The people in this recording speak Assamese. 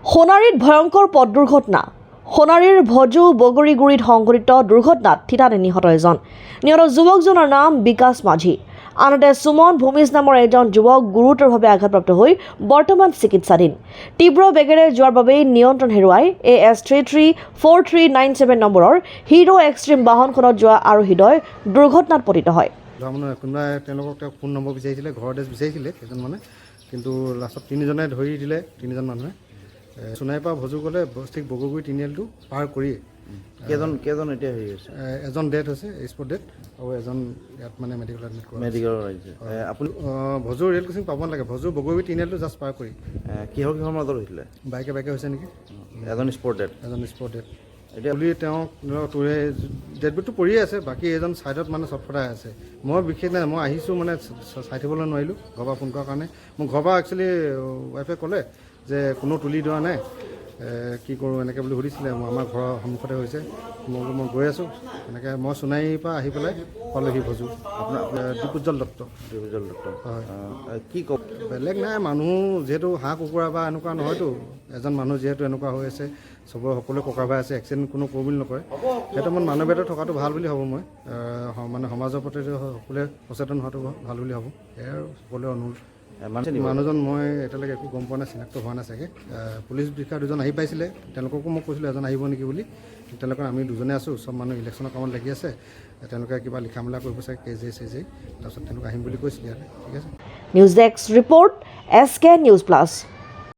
সোণাৰীত ভয়ংকৰ পথ দুৰ্ঘটনা। সোণাৰীৰ ভজু বগৰীগুৰিত সংঘটিত দুৰ্ঘটনাত থিতাতে নিহত এজন। নিহত যুৱকজনৰ নাম বিকাশ মাঝি। আনহাতে সুমন ভূমিজ নামৰ এজন যুৱক গুৰুতৰভাৱে আঘাতপ্ৰাপ্ত হৈ বৰ্তমান চিকিৎসাধীন। তীব্ৰ বেগেৰে যোৱাৰ বাবেই নিয়ন্ত্ৰণ হেৰুৱাই AS334397 নম্বৰৰ হিৰো এক্সট্ৰিম বাহনখনত যোৱা আৰোহীদ্বয় দুৰ্ঘটনাত পতিত হয়। কোনোবাই তেওঁলোকক ফোন নম্বৰ বিচাৰিছিলে, ঘৰ এড্ৰেছ বিচাৰিছিলে কেইজন মানে, কিন্তু লাষ্টত তিনিজনে ধৰি দিলে। তিনিজন মানুহে সোণাৰীৰ পৰা ভজু গ'লে ঠিক বগৰীগুৰি তিনিআলিটো পাৰ কৰি কেইজন এতিয়া হেৰি হৈছে? এজন ডেথ হৈছে, স্পট ডেথ, আৰু এজন ইয়াত মানে মেডিকেল এডমিট কৰা মেডিকেলৰ আহিছে। আপুনি ভজু ৰেল ক্ৰচিং পাব নালাগে, ভজু বগৰীগুৰি তিনিআলিটো জাষ্ট পাৰ কৰি কিহৰ মাজত হৈছিলে? বাইকে হৈছে নেকি। এজন স্পট ডেথ। এতিয়া বুলি তেওঁক তোৰে ডেড বডিটো পৰিয়ে আছে, বাকী এজন ছাইডত মানে চটফটাই আছে। মই বিশেষ নাই, মই আহিছোঁ মানে চাই থাকিবলৈ নোৱাৰিলোঁ ঘৰৰ পৰা ফোন কৰাৰ কাৰণে। মোক ঘৰৰ পৰা একচুৱেলি ৱাইফে ক'লে যে কোনো তুলি দোৱা নাই, কি কৰোঁ এনেকৈ বুলি সুধিছিলে। আমাৰ ঘৰৰ সন্মুখতে হৈছে, মই গৈ আছোঁ এনেকৈ। মই সোণাৰীৰ পৰা আহি পেলাই পালোহি ভজু। আপোনাৰ দীপোজ্জ্বল দত্ত। হয়, কি কওক? বেলেগ নাই, মানুহ যিহেতু হাঁহ কুকুৰা বা এনেকুৱা নহয়তো, এজন মানুহ যিহেতু এনেকুৱা হৈ আছে, চবৰে সকলোৱে ককা ভাই আছে, এক্সিডেণ্ট কোনো কৰোঁ বুলি নকৰে। সেইটো মই মানৱীয়তা থকাটো ভাল বুলি ভাবোঁ। মই মানে সমাজৰ প্ৰতি সকলোৱে সচেতন হোৱাটো ভাল বুলি ভাবোঁ। সেয়াই আৰু সকলোৱে অনুৰোধ। মানুহজন মই এতিয়ালৈকে একো গম পোৱা নাই, চিনাক্ত হোৱা নাই চাগে। পুলিচ বিষয়া দুজন আহি পাইছিলে, তেওঁলোককো মই কৈছিলোঁ এজন আহিব নেকি বুলি। তেওঁলোকে আমি দুজনে আছোঁ, চব মানুহ ইলেকশ্যনৰ কামত লাগি আছে। তেওঁলোকে কিবা লিখা মেলা কৰিব চাগে, কেজে চেজে, তাৰপিছত তেওঁলোকে আহিম বুলি কৈছিলে ইয়াতে। ঠিক আছে। News desk report SK news plus.